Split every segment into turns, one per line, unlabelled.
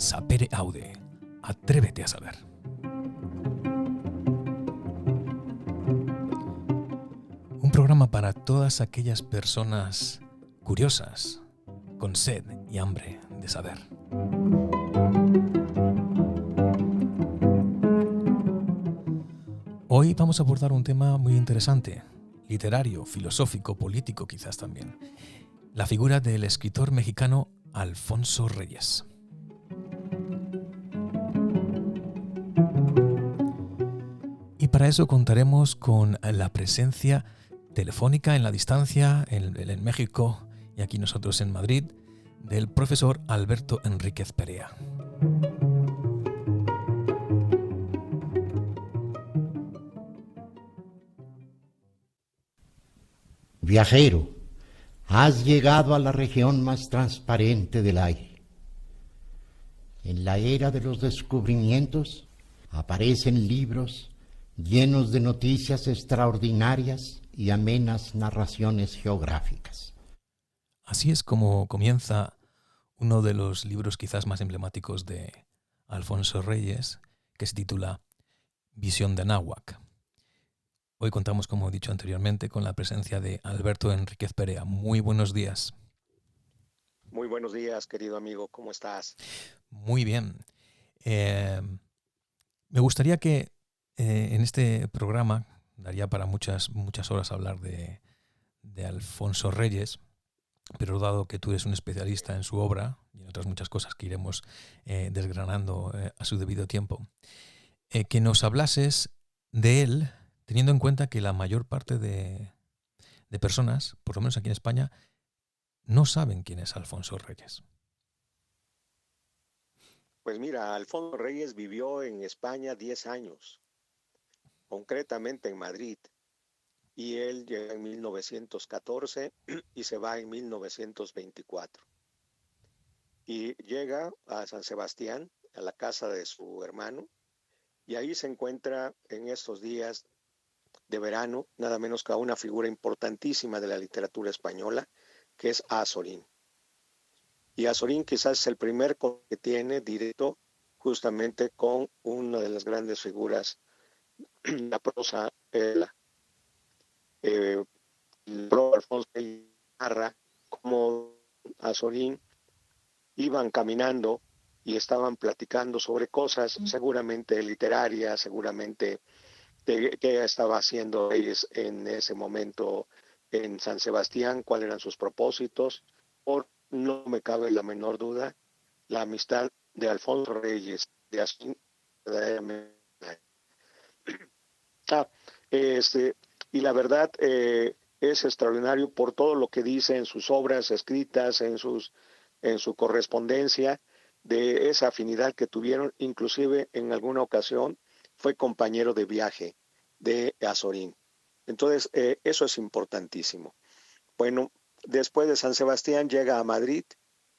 Sapere Aude. Atrévete a saber. Un programa para todas aquellas personas curiosas, con sed y hambre de saber. Hoy vamos a abordar un tema muy interesante, literario, filosófico, político quizás también. La figura del escritor mexicano Alfonso Reyes. Y para eso contaremos con la presencia telefónica en la distancia, en México y aquí nosotros en Madrid, del profesor Alberto Enríquez Perea.
Viajero, has llegado a la región más transparente del aire. En la era de los descubrimientos aparecen libros llenos de noticias extraordinarias y amenas narraciones geográficas.
Así es como comienza uno de los libros quizás más emblemáticos de Alfonso Reyes, que se titula Visión de Anáhuac. Hoy contamos, como he dicho anteriormente, con la presencia de Alberto Enríquez Perea. Muy buenos días.
Muy buenos días, querido amigo. ¿Cómo estás?
Muy bien. Me gustaría que en este programa, daría para muchas horas hablar de Alfonso Reyes, pero dado que tú eres un especialista en su obra y en otras muchas cosas que iremos desgranando a su debido tiempo, que nos hablases de él, teniendo en cuenta que la mayor parte de personas, por lo menos aquí en España, no saben quién es Alfonso Reyes.
Pues mira, Alfonso Reyes vivió en España 10 años, concretamente en Madrid, y él llega en 1914 y se va en 1924. Y llega a San Sebastián, a la casa de su hermano, y ahí se encuentra en estos días de verano, nada menos que a una figura importantísima de la literatura española, que es Azorín. Y Azorín quizás es el primer que tiene directo justamente con una de las grandes figuras, la prosa, el Alfonso narra cómo Azorín iban caminando y estaban platicando sobre cosas seguramente literarias, seguramente de qué estaba haciendo Reyes en ese momento en San Sebastián, cuáles eran sus propósitos. No me cabe la menor duda, la amistad de Alfonso Reyes, de Azorín, verdaderamente. Y la verdad es extraordinario por todo lo que dice en sus obras escritas, en su correspondencia, de esa afinidad que tuvieron. Inclusive en alguna ocasión fue compañero de viaje de Azorín. Entonces, eso es importantísimo. Bueno, después de San Sebastián llega a Madrid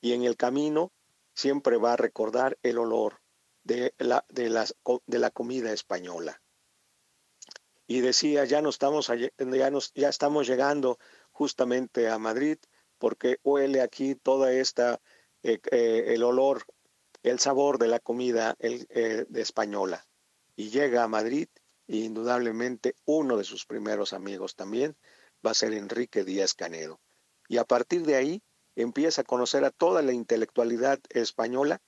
y en el camino siempre va a recordar el olor de la comida española. Y decía, ya estamos llegando justamente a Madrid, porque huele aquí toda esta, el olor, el sabor de la comida española. Y llega a Madrid, y indudablemente uno de sus primeros amigos también va a ser Enrique Díaz Canedo. Y a partir de ahí empieza a conocer a toda la intelectualidad española,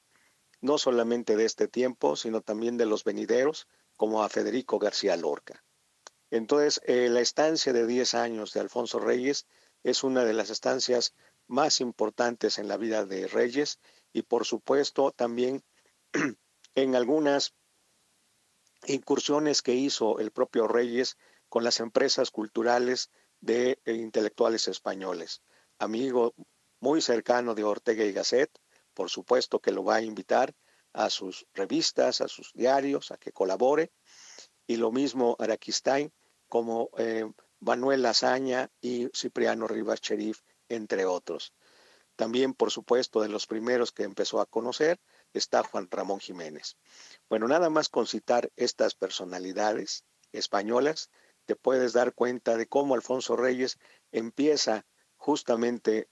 no solamente de este tiempo, sino también de los venideros, como a Federico García Lorca. Entonces, la estancia de 10 años de Alfonso Reyes es una de las estancias más importantes en la vida de Reyes, y por supuesto también en algunas incursiones que hizo el propio Reyes con las empresas culturales de intelectuales españoles. Amigo muy cercano de Ortega y Gasset, por supuesto que lo va a invitar a sus revistas, a sus diarios, a que colabore. Y lo mismo Araquistain, como Manuel Azaña y Cipriano Rivas Cherif, entre otros. También, por supuesto, de los primeros que empezó a conocer está Juan Ramón Jiménez. Bueno, nada más con citar estas personalidades españolas, te puedes dar cuenta de cómo Alfonso Reyes empieza justamente,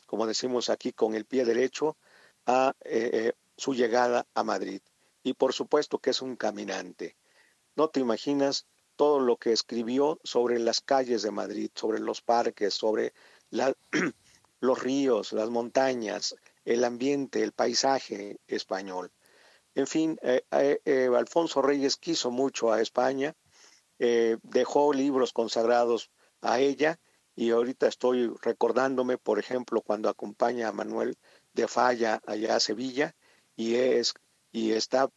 como decimos aquí, con el pie derecho a su llegada a Madrid. Y por supuesto que es un caminante. No te imaginas todo lo que escribió sobre las calles de Madrid, sobre los parques, sobre la, los ríos, las montañas, el ambiente, el paisaje español. En fin, Alfonso Reyes quiso mucho a España, dejó libros consagrados a ella y ahorita estoy recordándome, por ejemplo, cuando acompaña a Manuel de Falla allá a Sevilla y, y está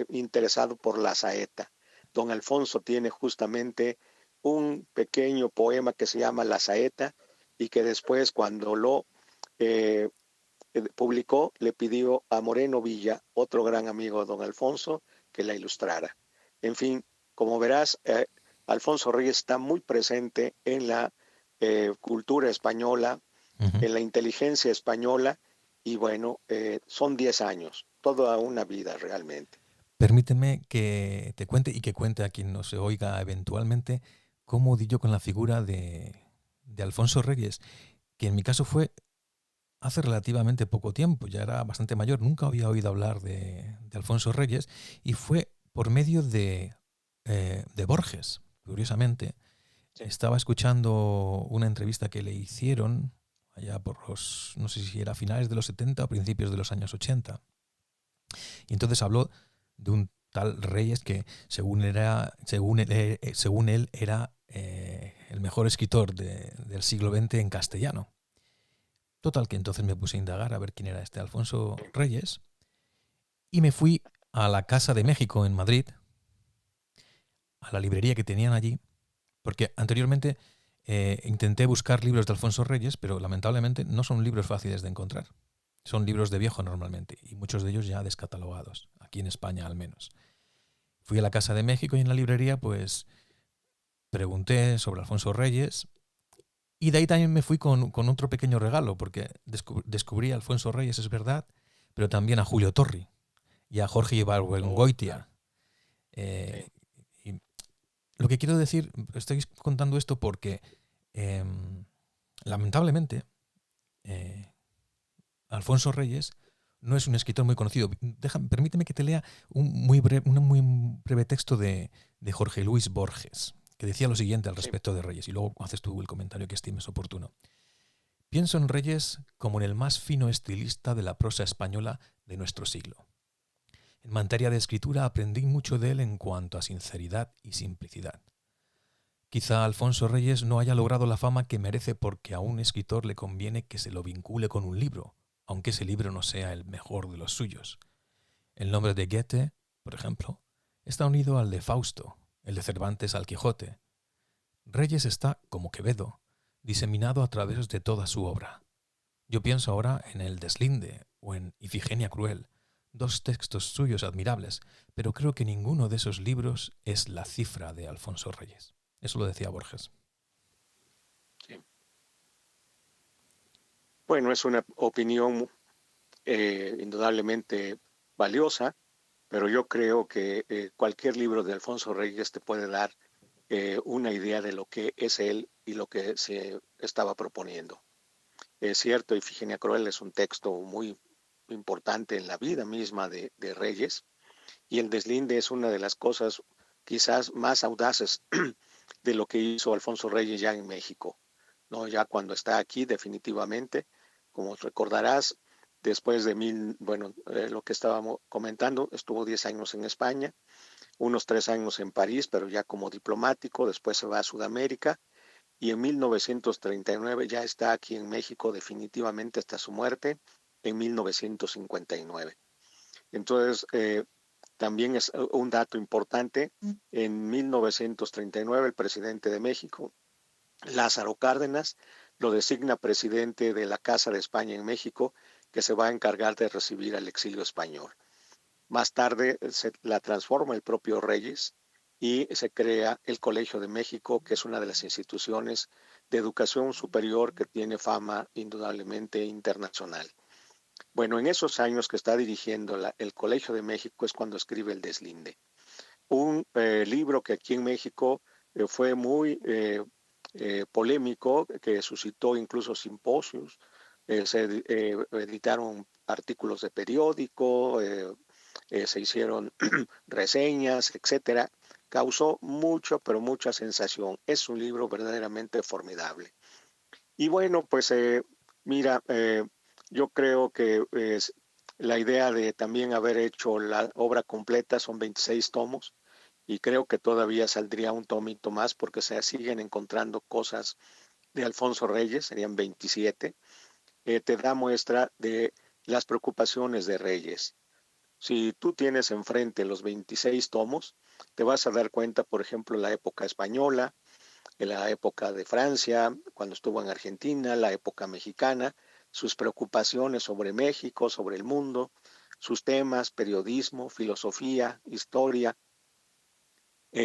interesado por la saeta. Don Alfonso tiene justamente un pequeño poema que se llama La Saeta y que después cuando lo eh, publicó le pidió a Moreno Villa, otro gran amigo de don Alfonso, que la ilustrara. En fin, como verás, Alfonso Reyes está muy presente en la cultura española,
Ujú.
en la inteligencia española y bueno, son 10 años, toda una vida realmente.
Permíteme que te cuente y que cuente a quien nos oiga eventualmente cómo di yo con la figura de Alfonso Reyes, que en mi caso fue hace relativamente poco tiempo, ya era bastante mayor, nunca había oído hablar de Alfonso Reyes y fue por medio de Borges, curiosamente.
Sí.
Estaba escuchando una entrevista que le hicieron allá por los, no sé si era finales de los 70 o principios de los años 80. Y entonces habló de un tal Reyes que según él era el mejor escritor del siglo XX en castellano. Total que entonces me puse a indagar a ver quién era este Alfonso Reyes y me fui a la Casa de México en Madrid, a la librería que tenían allí, porque anteriormente intenté buscar libros de Alfonso Reyes, pero lamentablemente no son libros fáciles de encontrar. Son libros de viejo normalmente y muchos de ellos ya descatalogados, aquí en España al menos. Fui a la Casa de México y en la librería pues pregunté sobre Alfonso Reyes y de ahí también me fui con otro pequeño regalo, porque descubrí a Alfonso Reyes, es verdad, pero también a Julio Torri y a Jorge
Oh, claro.
Ibargüengoitia.
Sí.
Eh, y lo que quiero decir, estoy contando esto porque eh, lamentablemente eh, Alfonso Reyes no es un escritor muy conocido. Permíteme que te lea un muy breve texto de Jorge Luis Borges, que decía lo siguiente al
Sí.
respecto de Reyes, y luego haces tú el comentario que estimes oportuno. Pienso en Reyes como en el más fino estilista de la prosa española de nuestro siglo. En materia de escritura aprendí mucho de él en cuanto a sinceridad y simplicidad. Quizá Alfonso Reyes no haya logrado la fama que merece porque a un escritor le conviene que se lo vincule con un libro, aunque ese libro no sea el mejor de los suyos. El nombre de Goethe, por ejemplo, está unido al de Fausto, el de Cervantes al Quijote. Reyes está, como Quevedo, diseminado a través de toda su obra. Yo pienso ahora en El Deslinde o en Ifigenia Cruel, dos textos suyos admirables, pero creo que ninguno de esos libros es la cifra de Alfonso Reyes. Eso lo decía Borges.
Sí. Bueno, es una opinión indudablemente valiosa, pero yo creo que cualquier libro de Alfonso Reyes te puede dar una idea de lo que es él y lo que se estaba proponiendo. Es cierto, Ifigenia Cruel es un texto muy importante en la vida misma de Reyes, y el deslinde es una de las cosas quizás más audaces de lo que hizo Alfonso Reyes ya en México, ¿no? Ya cuando está aquí definitivamente, como recordarás, después de lo que estábamos comentando, estuvo 10 años en España, unos 3 años en París, pero ya como diplomático, después se va a Sudamérica y en 1939 ya está aquí en México definitivamente hasta su muerte en 1959. Entonces, también es un dato importante, en 1939 el presidente de México, Lázaro Cárdenas, lo designa presidente de la Casa de España en México, que se va a encargar de recibir al exilio español. Más tarde se la transforma el propio Reyes y se crea el Colegio de México, que es una de las instituciones de educación superior que tiene fama indudablemente internacional. Bueno, en esos años que está dirigiendo el Colegio de México es cuando escribe El Deslinde, un libro que aquí en México fue muy polémico, que suscitó incluso simposios, se editaron artículos de periódico, se hicieron reseñas, etcétera. Causó mucho, pero mucha sensación. Es un libro verdaderamente formidable. Y bueno, pues mira, yo creo que la idea de también haber hecho la obra completa son 26 tomos y creo que todavía saldría un tomito más porque se siguen encontrando cosas de Alfonso Reyes, serían 27. Te da muestra de las preocupaciones de Reyes. Si tú tienes enfrente los 26 tomos, te vas a dar cuenta, por ejemplo, la época española, en la época de Francia, cuando estuvo en Argentina, la época mexicana, sus preocupaciones sobre México, sobre el mundo, sus temas, periodismo, filosofía, historia,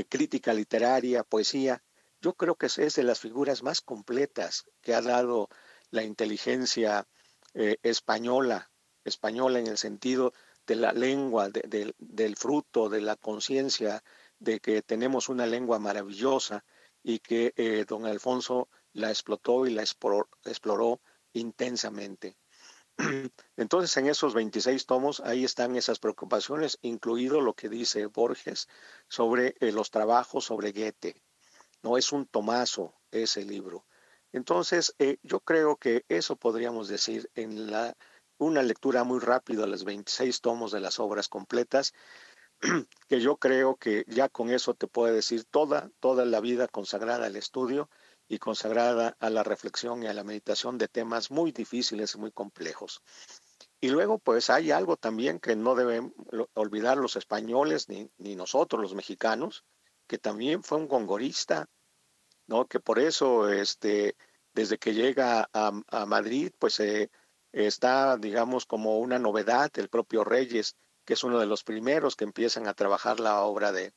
crítica literaria, poesía. Yo creo que es de las figuras más completas que ha dado la inteligencia española, española en el sentido de la lengua, del fruto, de la conciencia, de que tenemos una lengua maravillosa y que don Alfonso la explotó y la exploró intensamente. Entonces, en esos 26 tomos, ahí están esas preocupaciones, incluido lo que dice Borges sobre los trabajos sobre Goethe. No es un tomazo ese libro. Entonces, yo creo que eso podríamos decir en una lectura muy rápida de los 26 tomos de las obras completas, que yo creo que ya con eso te puede decir toda la vida consagrada al estudio y consagrada a la reflexión y a la meditación de temas muy difíciles y muy complejos. Y luego, pues hay algo también que no deben olvidar los españoles ni nosotros los mexicanos, que también fue un gongorista, ¿no? Que por eso, desde que llega a Madrid, pues está, digamos, como una novedad el propio Reyes, que es uno de los primeros que empiezan a trabajar la obra de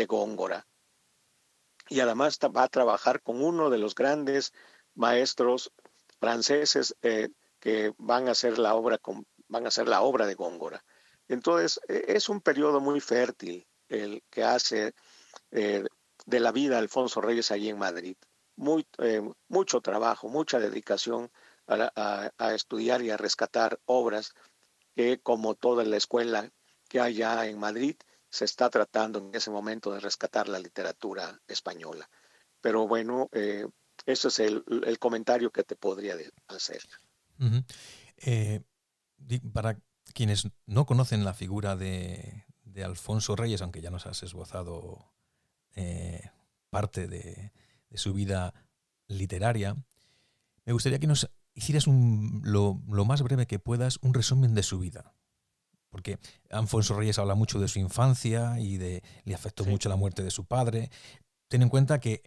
Góngora. Y además va a trabajar con uno de los grandes maestros franceses que van a hacer van a hacer la obra de Góngora. Entonces, es un periodo muy fértil el que hace eh, de la vida Alfonso Reyes allí en Madrid. Mucho trabajo, mucha dedicación a estudiar y a rescatar obras que, como toda la escuela que hay ya en Madrid, se está tratando en ese momento de rescatar la literatura española. Pero bueno, ese es el comentario que te podría hacer.
Uh-huh. Para quienes no conocen la figura de Alfonso Reyes, aunque ya nos has esbozado parte de su vida literaria, me gustaría que nos hicieras lo más breve que puedas un resumen de su vida. Porque Alfonso Reyes habla mucho de su infancia y le afectó
Sí.
mucho la muerte de su padre. Ten en cuenta que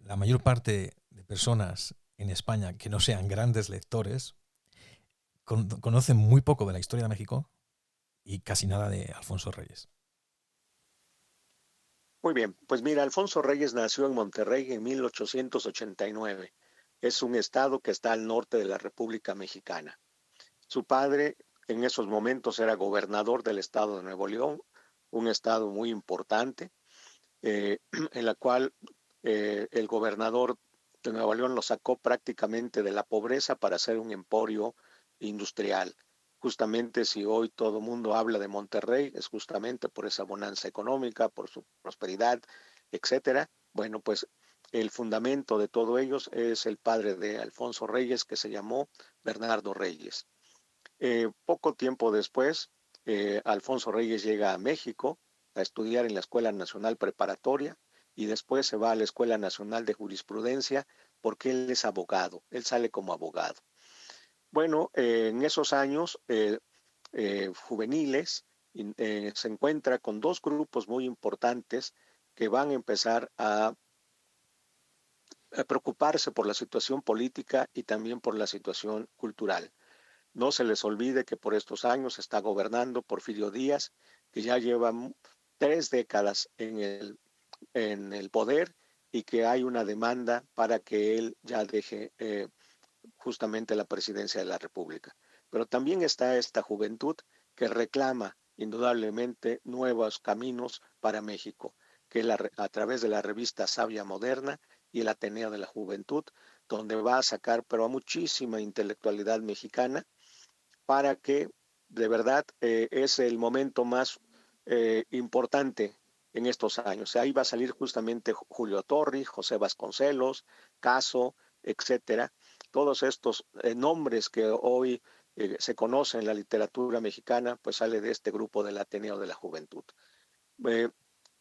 la mayor parte de personas en España que no sean grandes lectores conocen muy poco de la historia de México y casi nada de Alfonso Reyes.
Muy bien, pues mira, Alfonso Reyes nació en Monterrey en 1889. Es un estado que está al norte de la República Mexicana. Su padre en esos momentos era gobernador del estado de Nuevo León, un estado muy importante, en la cual el gobernador de Nuevo León lo sacó prácticamente de la pobreza para hacer un emporio industrial. Justamente si hoy todo el mundo habla de Monterrey, es justamente por esa bonanza económica, por su prosperidad, etcétera. Bueno, pues el fundamento de todo ello es el padre de Alfonso Reyes, que se llamó Bernardo Reyes. Poco tiempo después, Alfonso Reyes llega a México a estudiar en la Escuela Nacional Preparatoria y después se va a la Escuela Nacional de Jurisprudencia porque él es abogado, él sale como abogado. Bueno, en esos años juveniles se encuentra con dos grupos muy importantes que van a empezar a preocuparse por la situación política y también por la situación cultural. No se les olvide que por estos años está gobernando Porfirio Díaz, que ya lleva 3 décadas en el poder y que hay una demanda para que él ya deje justamente la presidencia de la República. Pero también está esta juventud que reclama indudablemente nuevos caminos para México, que a través de la revista Sabia Moderna y el Ateneo de la Juventud donde va a sacar, pero a muchísima intelectualidad mexicana, para que de verdad es el momento más importante en estos años. Ahí va a salir justamente Julio Torri, José Vasconcelos, Caso, etcétera. Todos estos nombres que hoy se conocen en la literatura mexicana, pues sale de este grupo del Ateneo de la Juventud. Eh,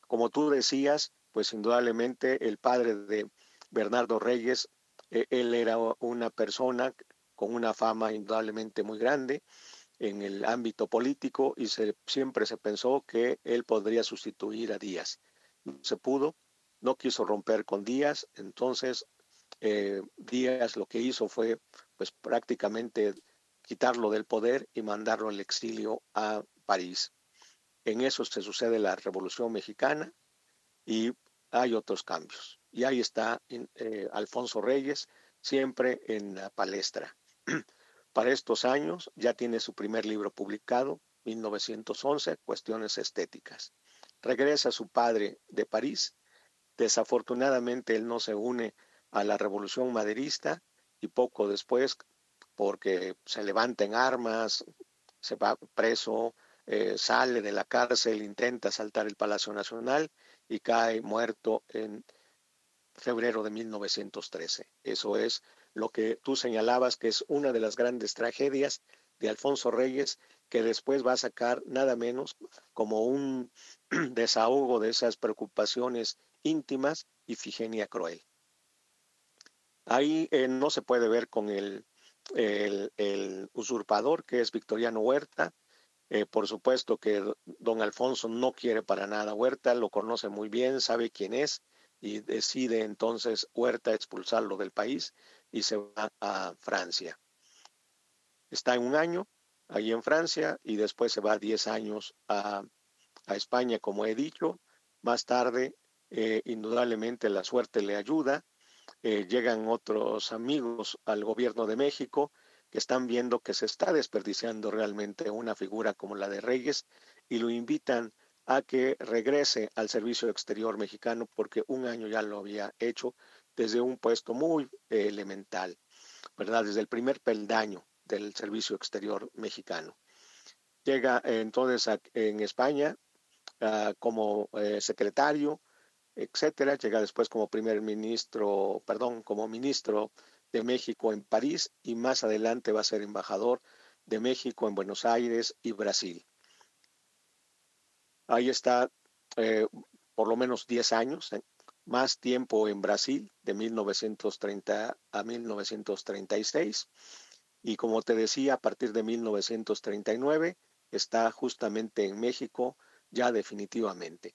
Como tú decías, pues indudablemente el padre de Bernardo Reyes, él era una persona con una fama indudablemente muy grande en el ámbito político y siempre se pensó que él podría sustituir a Díaz. No se pudo, no quiso romper con Díaz, entonces Díaz lo que hizo fue pues prácticamente quitarlo del poder y mandarlo al exilio a París. En eso se sucede la Revolución Mexicana y hay otros cambios. Y ahí está Alfonso Reyes, siempre en la palestra. Para estos años ya tiene su primer libro publicado, 1911, Cuestiones Estéticas. Regresa su padre de París. Desafortunadamente él no se une a la revolución maderista y poco después, porque se levanta en armas, se va preso, sale de la cárcel, intenta asaltar el Palacio Nacional y cae muerto en febrero de 1913. Eso es lo que tú señalabas, que es una de las grandes tragedias de Alfonso Reyes, que después va a sacar nada menos como un desahogo de esas preocupaciones íntimas, Ifigenia Cruel. Ahí no se puede ver con el usurpador, que es Victoriano Huerta. Por supuesto que don Alfonso no quiere para nada a Huerta, lo conoce muy bien, sabe quién es y decide entonces Huerta expulsarlo del país y se va a Francia. Está en un año ahí en Francia y después se va 10 años a España, como he dicho. Más tarde, indudablemente la suerte le ayuda. Llegan otros amigos al gobierno de México que están viendo que se está desperdiciando realmente una figura como la de Reyes y lo invitan a que regrese al servicio exterior mexicano porque un año ya lo había hecho desde un puesto muy elemental, ¿verdad? Desde el primer peldaño del servicio exterior mexicano. Llega entonces en España como secretario, etcétera. Llega después como como ministro de México en París y más adelante va a ser embajador de México en Buenos Aires y Brasil. Ahí está por lo menos 10 años, más tiempo en Brasil, de 1930 a 1936. Y como te decía, a partir de 1939 está justamente en México ya definitivamente.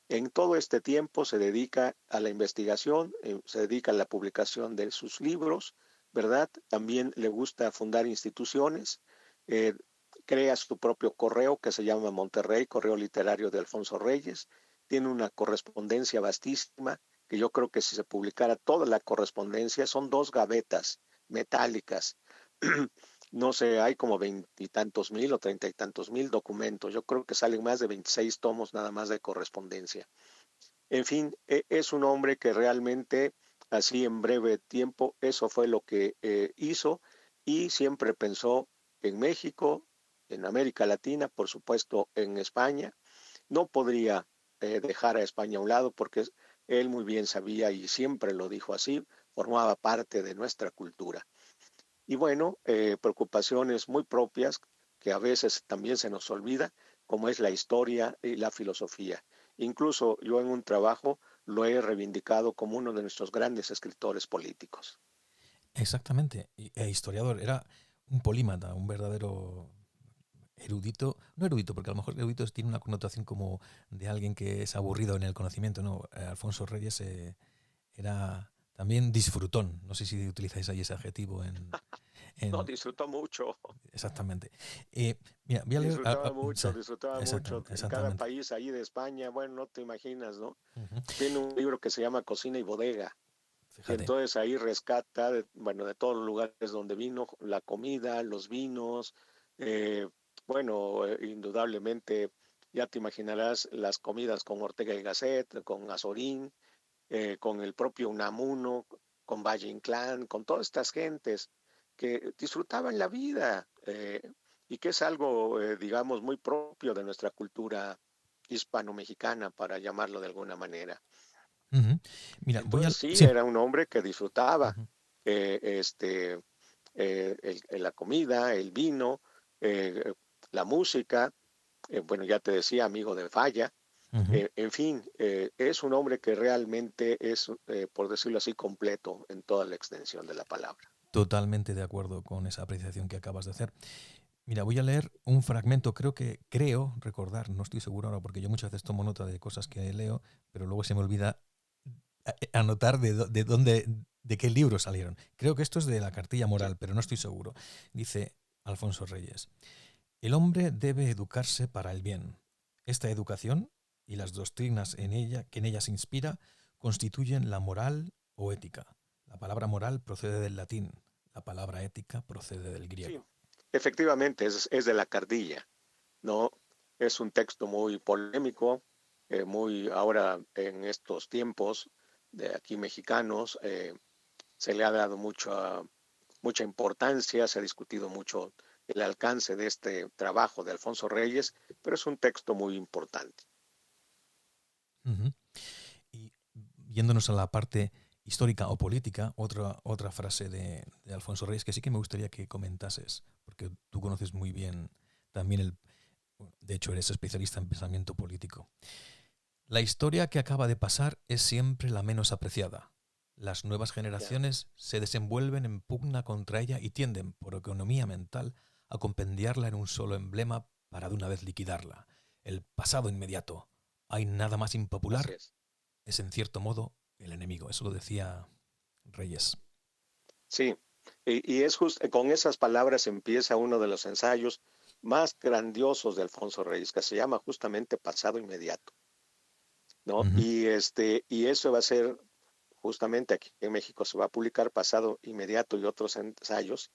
En todo este tiempo se dedica a la investigación, se dedica a la publicación de sus libros, ¿verdad? También le gusta fundar instituciones, eh, crea su propio correo que se llama Monterrey, Correo Literario de Alfonso Reyes, tiene una correspondencia vastísima, que yo creo que si se publicara toda la correspondencia, son 2 gavetas metálicas. No sé, hay como 20 y tantos mil o 30 y tantos mil documentos. Yo creo que salen más de 26 tomos nada más de correspondencia. En fin, es un hombre que realmente, así en breve tiempo, eso fue lo que hizo y siempre pensó en México, en América Latina, por supuesto en España. No podría dejar a España a un lado porque él muy bien sabía y siempre lo dijo así, formaba parte de nuestra cultura. Y bueno, preocupaciones muy propias que a veces también se nos olvida, como es la historia y la filosofía. Incluso yo en un trabajo lo he reivindicado como uno de nuestros grandes escritores políticos.
Exactamente. Historiador, era un polímata, un verdadero erudito, no erudito, porque a lo mejor erudito tiene una connotación como de alguien que es aburrido en el conocimiento, no. Alfonso Reyes era también disfrutón, no sé si utilizáis ahí ese adjetivo
No,
en
disfrutó mucho,
exactamente. Mira, voy a leer, sí,
disfrutaba mucho. En cada
exactamente.
país ahí de España, bueno, no te imaginas, ¿no?
Ujú.
Tiene un libro que se llama Cocina y Bodega. Y
Fíjate.
entonces ahí rescata, bueno, de todos los lugares donde vino, la comida, los vinos, eh, bueno, indudablemente, ya te imaginarás las comidas con Ortega y Gasset, con Azorín, con el propio Unamuno, con Valle Inclán, con todas estas gentes que disfrutaban la vida y que es algo, digamos, muy propio de nuestra cultura hispano-mexicana, para llamarlo de alguna manera.
Ujú. Mira,
Entonces sí,
Sí.
era un hombre que disfrutaba
Ujú.
eh, este, la comida, el vino, eh, la música, bueno, ya te decía, amigo de Falla,
Ujú.
en fin, es un hombre que realmente es, por decirlo así, completo en toda la extensión de la palabra.
Totalmente de acuerdo con esa apreciación que acabas de hacer. Mira, voy a leer un fragmento, creo recordar, no estoy seguro ahora porque yo muchas veces tomo nota de cosas que leo, pero luego se me olvida anotar de dónde, de qué libros salieron. Creo que esto es de la Cartilla
Sí,
Moral, pero no estoy seguro. Dice Alfonso Reyes: el hombre debe educarse para el bien. Esta educación y las doctrinas que en ella se inspira constituyen la moral o ética. La palabra moral procede del latín, la palabra ética procede del
sí,
griego.
efectivamente, es de la Cardilla, ¿no? Es un texto muy polémico, muy ahora en estos tiempos de aquí mexicanos, se le ha dado mucha importancia, se ha discutido mucho el alcance de este trabajo de Alfonso Reyes, pero es un texto muy importante.
Ujú. Y yéndonos a la parte histórica o política, otra frase de Alfonso Reyes que sí que me gustaría que comentases, porque tú conoces muy bien también de hecho eres especialista en pensamiento político. La historia que acaba de pasar es siempre la menos apreciada. Las nuevas
Ya,
generaciones se desenvuelven en pugna contra ella y tienden, por economía mental, a compendiarla en un solo emblema para de una vez liquidarla. El pasado inmediato. ¿Hay nada más
así
impopular?
es.
Es en cierto modo el enemigo. Eso lo decía Reyes.
Sí, y es justo con esas palabras empieza uno de los ensayos más grandiosos de Alfonso Reyes, que se llama justamente Pasado Inmediato, ¿no?
Ujú.
Y eso va a ser justamente aquí en México se va a publicar Pasado Inmediato y otros ensayos,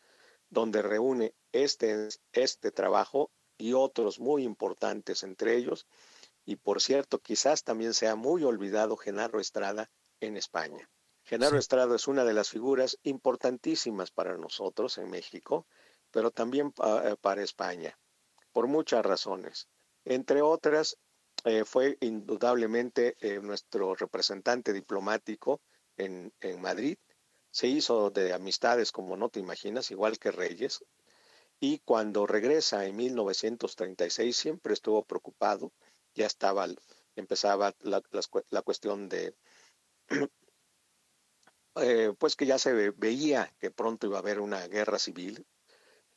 donde reúne este trabajo y otros muy importantes entre ellos. Y por cierto, quizás también sea muy olvidado Genaro Estrada en España. Genaro
Sí.
Estrada es una de las figuras importantísimas para nosotros en México, pero también para España, por muchas razones. Entre otras, fue indudablemente nuestro representante diplomático en Madrid. Se hizo de amistades como no te imaginas, igual que Reyes, y cuando regresa en 1936 siempre estuvo preocupado, ya estaba, empezaba la cuestión de, pues que ya se veía que pronto iba a haber una guerra civil,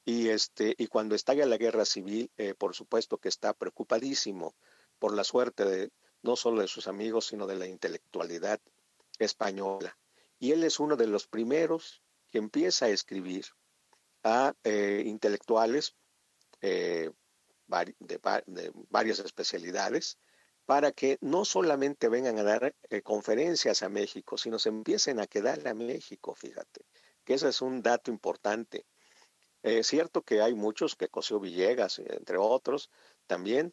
y cuando estalla la guerra civil, por supuesto que está preocupadísimo por la suerte de no solo de sus amigos, sino de la intelectualidad española. Y él es uno de los primeros que empieza a escribir a intelectuales eh, de varias especialidades para que no solamente vengan a dar conferencias a México, sino se empiecen a quedar a México, fíjate, que ese es un dato importante. Es cierto que hay muchos, que Cosío Villegas, entre otros, también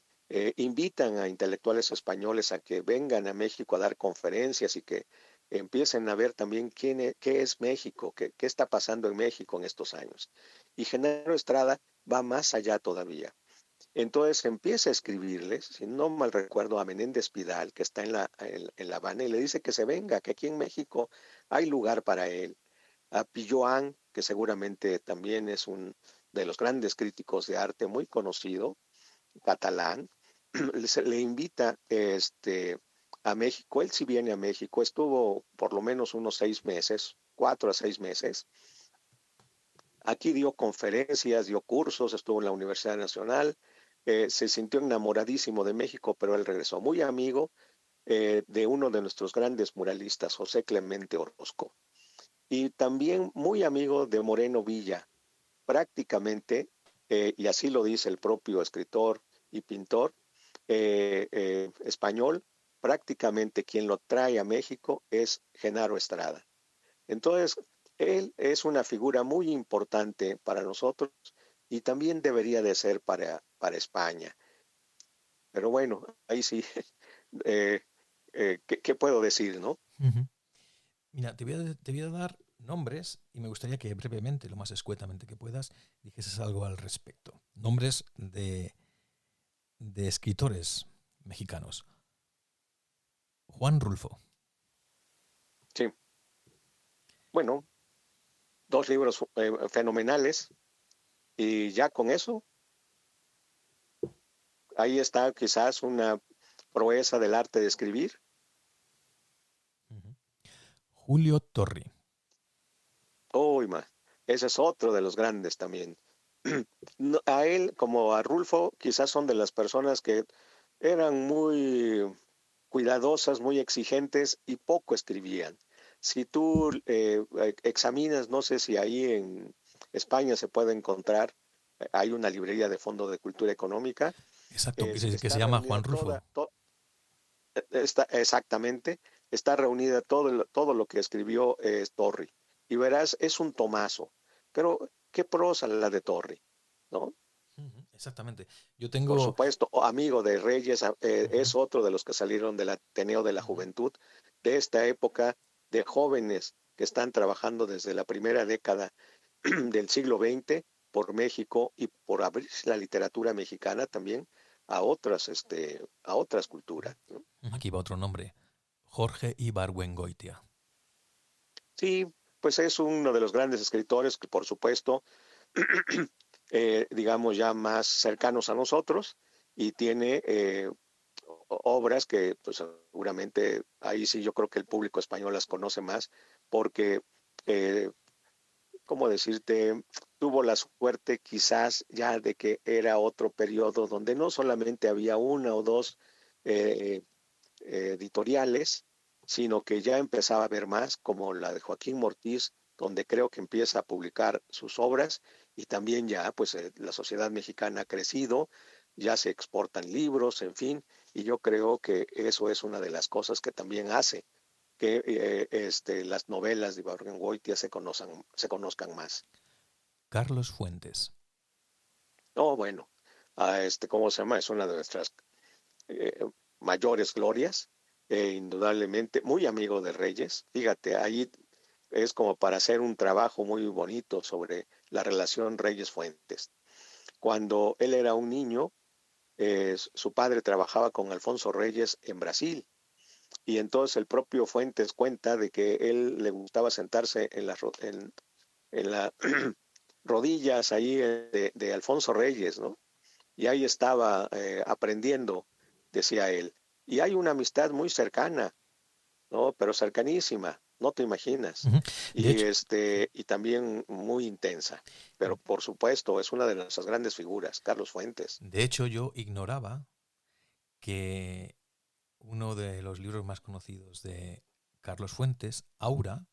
invitan a intelectuales españoles a que vengan a México a dar conferencias y que empiecen a ver también qué es México, qué está pasando en México en estos años. Y Genaro Estrada va más allá todavía. Entonces empieza a escribirles, si no mal recuerdo, a Menéndez Pidal, que está en La Habana, y le dice que se venga, que aquí en México hay lugar para él. A Pilloan, que seguramente también es un de los grandes críticos de arte, muy conocido, catalán, le invita a México. Él sí viene a México, estuvo por lo menos unos 6 meses, 4 a 6 meses. Aquí dio conferencias, dio cursos, estuvo en la Universidad Nacional, se sintió enamoradísimo de México, pero él regresó muy amigo de uno de nuestros grandes muralistas, José Clemente Orozco, y también muy amigo de Moreno Villa, prácticamente, y así lo dice el propio escritor y pintor español, prácticamente quien lo trae a México es Genaro Estrada. Entonces, él es una figura muy importante para nosotros y también debería de ser para España. Pero bueno, ahí sí, eh, ¿qué puedo decir, no?
Ujú. Mira, te voy a dar nombres y me gustaría que brevemente, lo más escuetamente que puedas, dijeses algo al respecto. Nombres de escritores mexicanos. Juan Rulfo.
Sí, bueno, dos libros fenomenales y ya con eso, ahí está quizás una proeza del arte de escribir.
Ujú. Julio Torri.
Uy, ese es otro de los grandes también. A él, como a Rulfo, quizás son de las personas que eran muy cuidadosas, muy exigentes y poco escribían. Si tú examinas, no sé si ahí en España se puede encontrar, hay una librería de Fondo de Cultura Económica,
Exacto, que se
está
llama
reunida
Juan
toda,
Rulfo.
está, exactamente, está reunida todo lo que escribió Torri. Y verás, es un tomazo, pero qué prosa la de Torri, ¿no?
Ujú, exactamente. Yo
Por
tengo...
supuesto, amigo de Reyes,
Ujú,
es otro de los que salieron del Ateneo de la
ujú.
Juventud, de esta época de jóvenes que están trabajando desde la primera década del siglo XX por México y por abrir la literatura mexicana también a otras culturas, ¿no?
Aquí va otro nombre. Jorge Ibargüengoitia.
Sí, pues es uno de los grandes escritores que, por supuesto, digamos ya más cercanos a nosotros y tiene obras que pues seguramente ahí sí yo creo que el público español las conoce más porque, eh, ¿cómo decirte? Tuvo la suerte quizás ya de que era otro periodo donde no solamente había una o dos eh, editoriales, sino que ya empezaba a haber más, como la de Joaquín Mortiz, donde creo que empieza a publicar sus obras y también ya pues la sociedad mexicana ha crecido, ya se exportan libros, en fin, y yo creo que eso es una de las cosas que también hace que las novelas de Ibargüengoitia se conozcan más.
Carlos Fuentes.
No, bueno, ¿cómo se llama? Es una de nuestras eh, mayores glorias, indudablemente, muy amigo de Reyes. Fíjate, ahí es como para hacer un trabajo muy bonito sobre la relación Reyes-Fuentes. Cuando él era un niño, su padre trabajaba con Alfonso Reyes en Brasil y entonces el propio Fuentes cuenta de que él le gustaba sentarse en las rodillas ahí de Alfonso Reyes, ¿no? Y ahí estaba aprendiendo, decía él. Y hay una amistad muy cercana, ¿no? Pero cercanísima, no te imaginas.
Ujú. De
Y
hecho,
y también muy intensa. Pero por supuesto, es una de nuestras grandes figuras, Carlos Fuentes.
de hecho, yo ignoraba que uno de los libros más conocidos de Carlos Fuentes, Aura,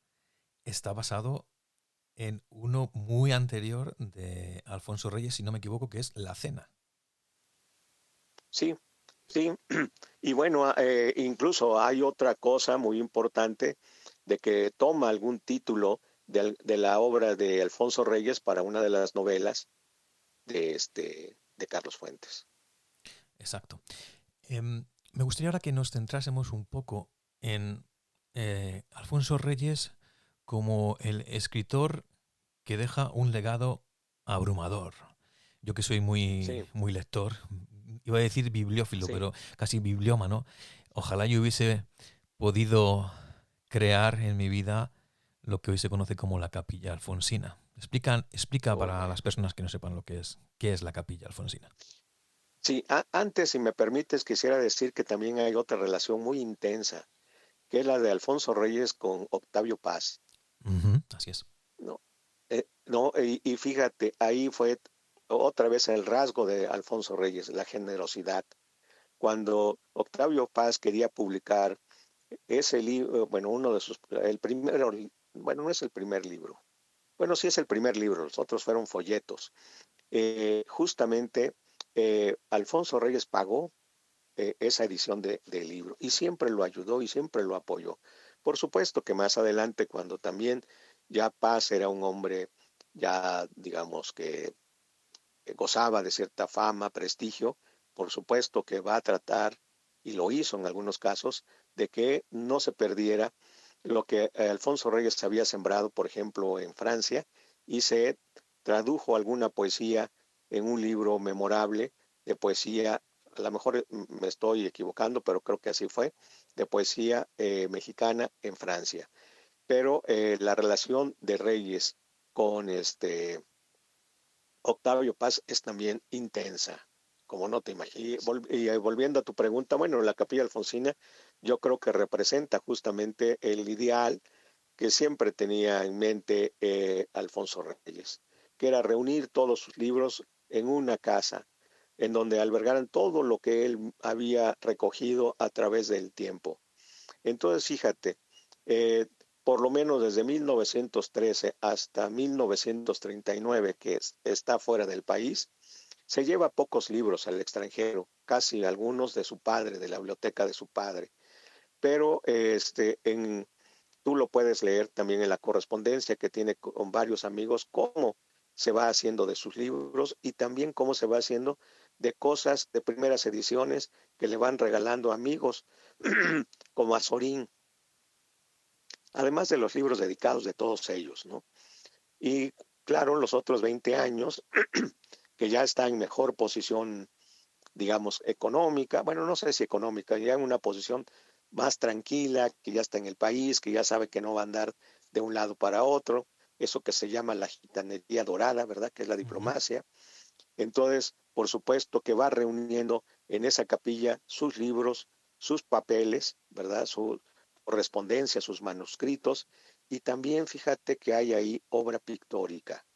está basado en uno muy anterior de Alfonso Reyes, si no me equivoco, que es La Cena.
Sí, sí. Y bueno, incluso hay otra cosa muy importante de que toma algún título de la obra de Alfonso Reyes para una de las novelas de Carlos Fuentes.
Exacto. Me gustaría ahora que nos centrásemos un poco en Alfonso Reyes como el escritor que deja un legado abrumador. Yo que soy
Sí,
muy lector, iba a decir bibliófilo,
sí.
pero casi bibliómano, ojalá yo hubiese podido crear en mi vida lo que hoy se conoce como la Capilla Alfonsina. Explica
Oh,
para
bueno.
las personas que no sepan qué es la Capilla Alfonsina.
Sí, antes, si me permites, quisiera decir que también hay otra relación muy intensa, que es la de Alfonso Reyes con Octavio Paz,
Ujú, así es.
¿no? No, y fíjate, ahí fue otra vez el rasgo de Alfonso Reyes, la generosidad. Cuando Octavio Paz quería publicar ese libro, bueno, uno de sus, el primero, bueno, no es el primer libro, bueno, sí es el primer libro, los otros fueron folletos. Justamente Alfonso Reyes pagó esa edición del libro y siempre lo ayudó y siempre lo apoyó. Por supuesto que más adelante, cuando también ya Paz era un hombre ya, digamos que gozaba de cierta fama, prestigio, por supuesto que va a tratar, y lo hizo en algunos casos, de que no se perdiera lo que Alfonso Reyes había sembrado, por ejemplo, en Francia, y se tradujo alguna poesía en un libro memorable de poesía, a lo mejor me estoy equivocando, pero creo que así fue, de poesía mexicana en Francia. Pero la relación de Reyes con Octavio Paz es también intensa, como no te imaginas. Y volviendo a tu pregunta, bueno, la Capilla Alfonsina yo creo que representa justamente el ideal que siempre tenía en mente Alfonso Reyes, que era reunir todos sus libros en una casa, en donde albergaran todo lo que él había recogido a través del tiempo. Entonces, fíjate, eh, por lo menos desde 1913 hasta 1939, que está fuera del país, se lleva pocos libros al extranjero, casi algunos de su padre, de la biblioteca de su padre. Pero tú lo puedes leer también en la correspondencia que tiene con varios amigos, cómo se va haciendo de sus libros y también cómo se va haciendo de cosas de primeras ediciones que le van regalando amigos como Azorín, además de los libros dedicados de todos ellos, ¿no? Y claro, los otros 20 años, que ya está en mejor posición, digamos, económica, bueno, no sé si económica, ya en una posición más tranquila, que ya está en el país, que ya sabe que no va a andar de un lado para otro, eso que se llama la gitanería dorada, ¿verdad? Que es la
Ujú.
diplomacia. Entonces, por supuesto que va reuniendo en esa capilla sus libros, sus papeles, ¿verdad? Su correspondencia, sus manuscritos, y también fíjate que hay ahí obra pictórica.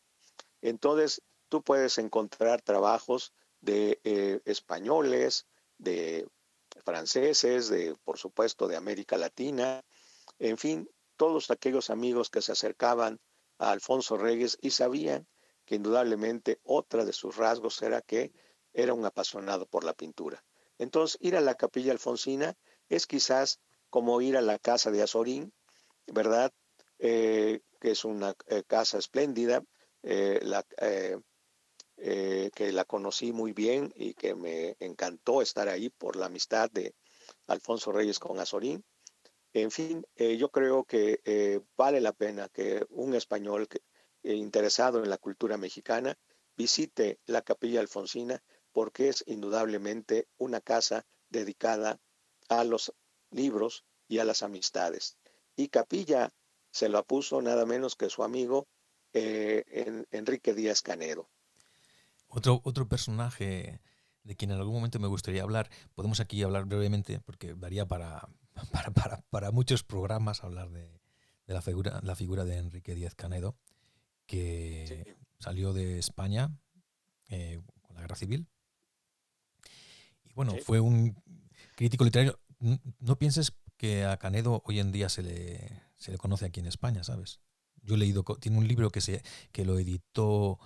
Entonces, tú puedes encontrar trabajos de españoles, de franceses, por supuesto, de América Latina, en fin, todos aquellos amigos que se acercaban a Alfonso Reyes y sabían que indudablemente otra de sus rasgos era que era un apasionado por la pintura. Entonces, ir a la Capilla Alfonsina es quizás como ir a la casa de Azorín, ¿verdad? Que es una casa espléndida, que la conocí muy bien y que me encantó estar ahí por la amistad de Alfonso Reyes con Azorín. En fin, yo creo que vale la pena que un español interesado en la cultura mexicana visite la Capilla Alfonsina porque es indudablemente una casa dedicada a los libros y a las amistades. Y Capilla se lo puso nada menos que su amigo Enrique Díaz Canedo.
Otro personaje de quien en algún momento me gustaría hablar, podemos aquí hablar brevemente, porque daría para muchos programas hablar de la figura de Enrique Díaz Canedo,
Sí,
que salió de España con la guerra civil. Y bueno,
sí,
fue un crítico literario. No pienses que a Canedo hoy en día se le conoce aquí en España, ¿sabes? Yo he leído, tiene un libro que lo editó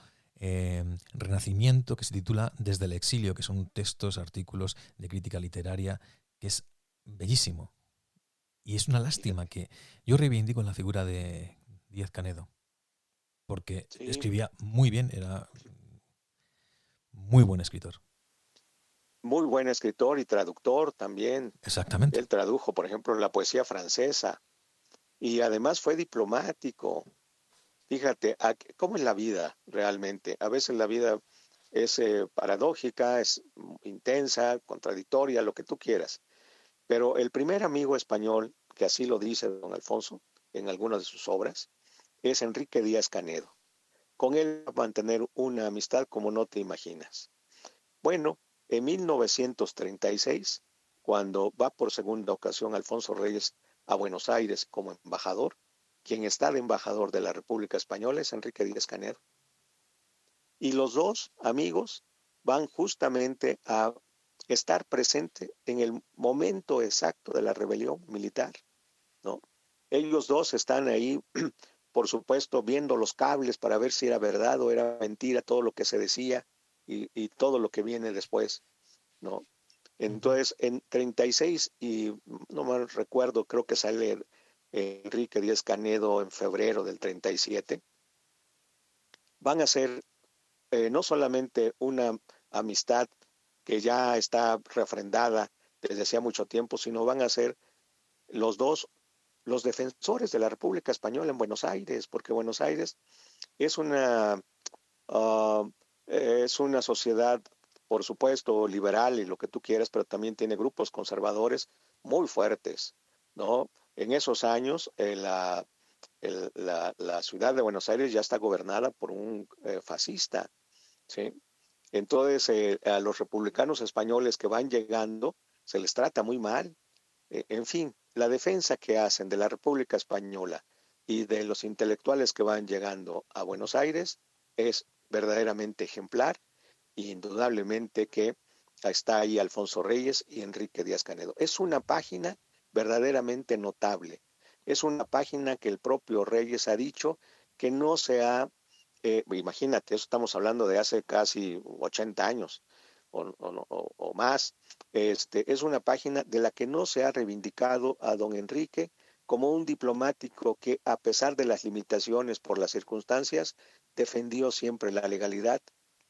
Renacimiento, que se titula Desde el exilio, que son textos, artículos de crítica literaria, que es bellísimo. Y es una lástima
fíjate.
que yo reivindico en la figura de Díaz Canedo, porque
Sí,
escribía muy bien, era muy buen escritor.
muy buen escritor y traductor también.
Exactamente.
Él tradujo, por ejemplo, la poesía francesa y además fue diplomático. Fíjate, cómo es la vida realmente. A veces la vida es paradójica, es intensa, contradictoria, lo que tú quieras. Pero el primer amigo español, que así lo dice don Alfonso en algunas de sus obras, es Enrique Díaz Canedo. Con él va a mantener una amistad como no te imaginas. Bueno, en 1936, cuando va por segunda ocasión Alfonso Reyes a Buenos Aires como embajador, quien está de embajador de la República Española es Enrique Díaz Canedo. Y los dos amigos van justamente a estar presente en el momento exacto de la rebelión militar, ¿no? Ellos dos están ahí, por supuesto, viendo los cables para ver si era verdad o era mentira todo lo que se decía y todo lo que viene después, ¿no?
Ujú.
Entonces, en 36, y no me recuerdo, creo que sale Enrique Díaz Canedo en febrero del 37, van a ser no solamente una amistad que ya está refrendada desde hacía mucho tiempo, sino van a ser los dos los defensores de la República Española en Buenos Aires, porque Buenos Aires es una sociedad, por supuesto, liberal y lo que tú quieras, pero también tiene grupos conservadores muy fuertes, ¿no? En esos años, la ciudad de Buenos Aires ya está gobernada por un fascista, ¿sí? Entonces, a los republicanos españoles que van llegando, se les trata muy mal. En fin, la defensa que hacen de la República Española y de los intelectuales que van llegando a Buenos Aires es verdaderamente ejemplar, y indudablemente que está ahí Alfonso Reyes y Enrique Díaz Canedo. Es una página verdaderamente notable. Es una página que el propio Reyes ha dicho que no se ha, imagínate, eso estamos hablando de hace casi 80 años o más. Es una página de la que no se ha reivindicado a don Enrique como un diplomático que, a pesar de las limitaciones por las circunstancias, defendió siempre la legalidad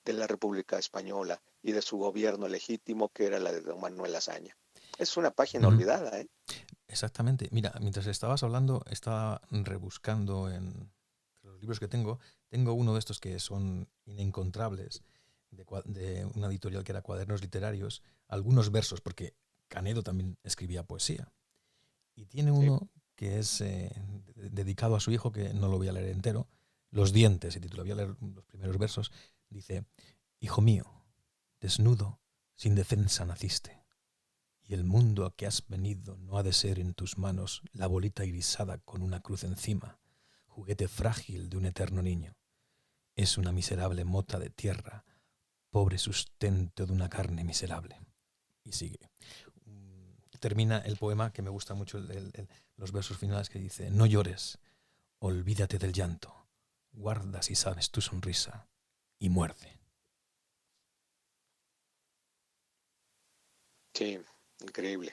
de la República Española y de su gobierno legítimo, que era la de don Manuel Azaña. Es una página olvidada, ¿eh?
Exactamente. Mira, mientras estabas hablando, estaba rebuscando en los libros que tengo. Tengo uno de estos que son inencontrables, de una editorial que era Cuadernos Literarios, algunos versos, porque Canedo también escribía poesía. Y tiene uno que es dedicado a su hijo, que no lo voy a leer entero, Los dientes, se titula, voy a leer los primeros versos. Dice: hijo mío, desnudo, sin defensa naciste, y el mundo a que has venido no ha de ser en tus manos la bolita irisada con una cruz encima, juguete frágil de un eterno niño. Es una miserable mota de tierra, pobre sustento de una carne miserable. Y sigue. Termina el poema, que me gusta mucho, los versos finales, que dice: no llores, olvídate del llanto, guarda si sabes tu sonrisa y muerde.
Sí, increíble.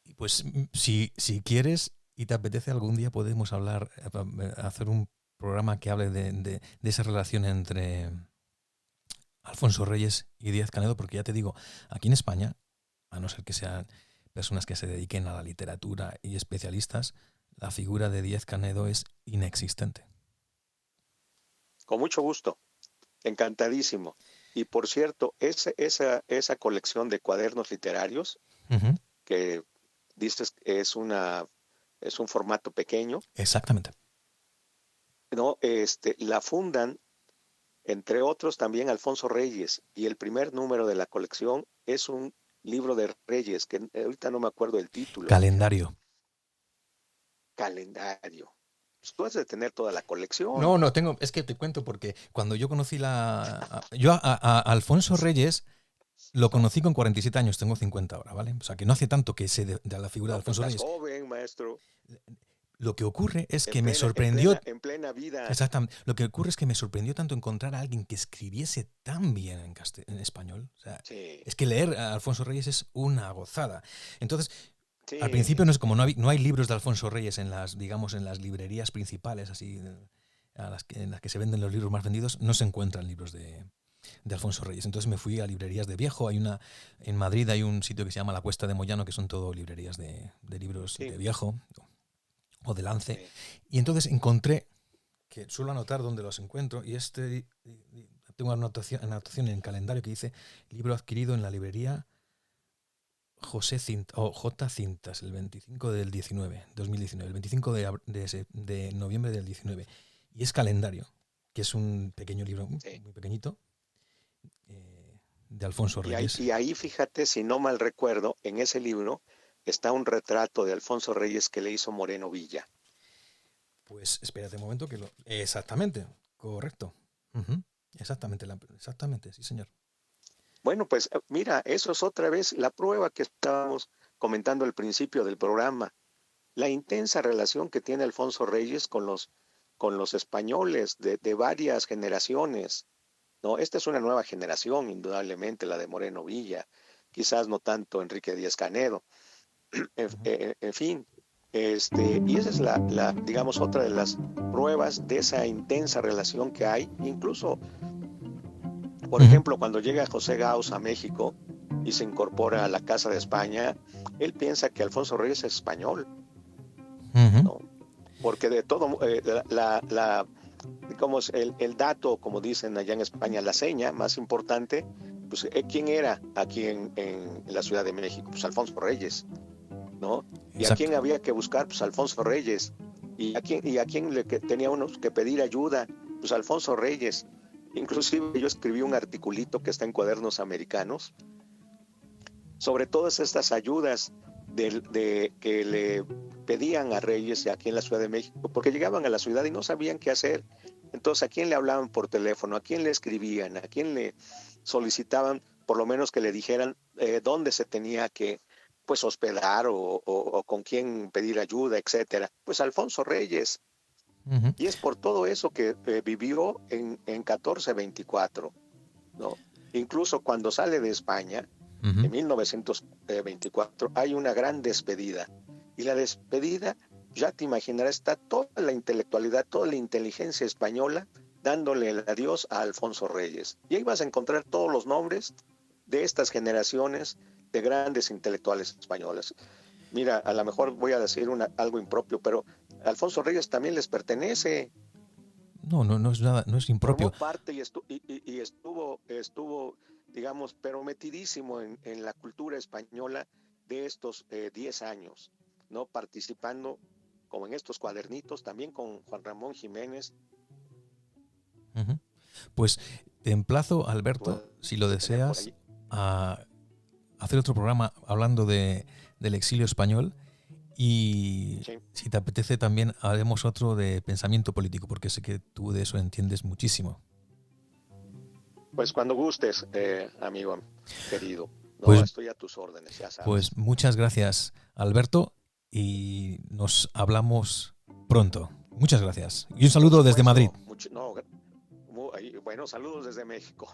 Y pues si quieres y te apetece, algún día podemos hablar, hacer un programa que hable de esa relación entre Alfonso Reyes y Díaz Canedo, porque ya te digo, aquí en España, a no ser que sean personas que se dediquen a la literatura y especialistas, la figura de Díaz Canedo es inexistente.
Con mucho gusto, encantadísimo. Y por cierto, esa colección de cuadernos literarios, que dices es un formato pequeño.
Exactamente.
No, la fundan, entre otros, también Alfonso Reyes, y el primer número de la colección es un libro de Reyes, que ahorita no me acuerdo el título.
Calendario.
Tú has de tener toda la colección.
No tengo, es que te cuento, porque cuando yo conocí yo a Alfonso Reyes lo conocí con 47 años, tengo 50 ahora, ¿vale? O sea, que no hace tanto que sé de la figura de Alfonso Reyes.
Estás joven, maestro.
Lo que ocurre es que me sorprendió...
En plena vida.
Exactamente. Lo que ocurre es que me sorprendió tanto encontrar a alguien que escribiese tan bien en español. O sea,
sí.
Es que leer a Alfonso Reyes es una gozada. Entonces, sí, al principio no es como no hay libros de Alfonso Reyes en las librerías principales, así en las que se venden los libros más vendidos, no se encuentran libros de Alfonso Reyes. Entonces me fui a librerías de viejo. En Madrid hay un sitio que se llama La Cuesta de Moyano, que son todo librerías de libros de viejo o de Lance. Sí. Y entonces encontré, que suelo anotar donde los encuentro, y tengo una anotación en calendario que dice: libro adquirido en la librería J. Cintas, el 25 del 2019, el 25 de noviembre del 19. Y es Calendario, que es un pequeño libro, muy pequeñito, de Alfonso Reyes.
Y ahí, fíjate, si no mal recuerdo, en ese libro está un retrato de Alfonso Reyes que le hizo Moreno Villa.
Pues espérate un momento que Exactamente, correcto. Exactamente, sí, señor.
Bueno, pues mira, eso es otra vez la prueba que estábamos comentando al principio del programa. La intensa relación que tiene Alfonso Reyes con los españoles de varias generaciones, ¿no? Esta es una nueva generación, indudablemente, la de Moreno Villa, quizás no tanto Enrique Díaz Canedo. En fin, y esa es digamos, otra de las pruebas de esa intensa relación que hay. Incluso, por ejemplo, cuando llega José Gauss a México y se incorpora a la Casa de España, él piensa que Alfonso Reyes es español, ¿no? Porque de todo, digamos, el dato, como dicen allá en España, la seña más importante, pues, ¿quién era aquí en la Ciudad de México? Pues Alfonso Reyes, ¿no? ¿Y
Exacto.
a quién había que buscar? Pues Alfonso Reyes. ¿Y a quién tenía unos que pedir ayuda? Pues Alfonso Reyes. Inclusive yo escribí un articulito que está en Cuadernos Americanos sobre todas estas ayudas que le pedían a Reyes aquí en la Ciudad de México, porque llegaban a la ciudad y no sabían qué hacer. Entonces, ¿a quién le hablaban por teléfono? ¿A quién le escribían? ¿A quién le solicitaban por lo menos que le dijeran dónde se tenía que, pues, hospedar o con quién pedir ayuda, etcétera? Pues Alfonso Reyes. Y es por todo eso que vivió en 1424, ¿no? Incluso cuando sale de España, en 1924, hay una gran despedida. Y la despedida, ya te imaginarás, está toda la intelectualidad, toda la inteligencia española dándole el adiós a Alfonso Reyes. Y ahí vas a encontrar todos los nombres de estas generaciones de grandes intelectuales españoles. Mira, a lo mejor voy a decir algo impropio, pero Alfonso Reyes también les pertenece.
No es nada, no es impropio.
Formó parte y estuvo, digamos, pero metidísimo en la cultura española de estos 10 años, ¿no? Participando, como en estos cuadernitos, también con Juan Ramón Jiménez.
Pues te emplazo, Alberto, si lo deseas, a hacer otro programa hablando del exilio español. Y sí, si te apetece también haremos otro de pensamiento político, porque sé que tú de eso entiendes muchísimo.
Pues cuando gustes, amigo querido. No,
pues,
estoy a tus órdenes, ya sabes.
Pues muchas gracias, Alberto, y nos hablamos pronto. Muchas gracias. Y un saludo desde Madrid.
Bueno, saludos desde México.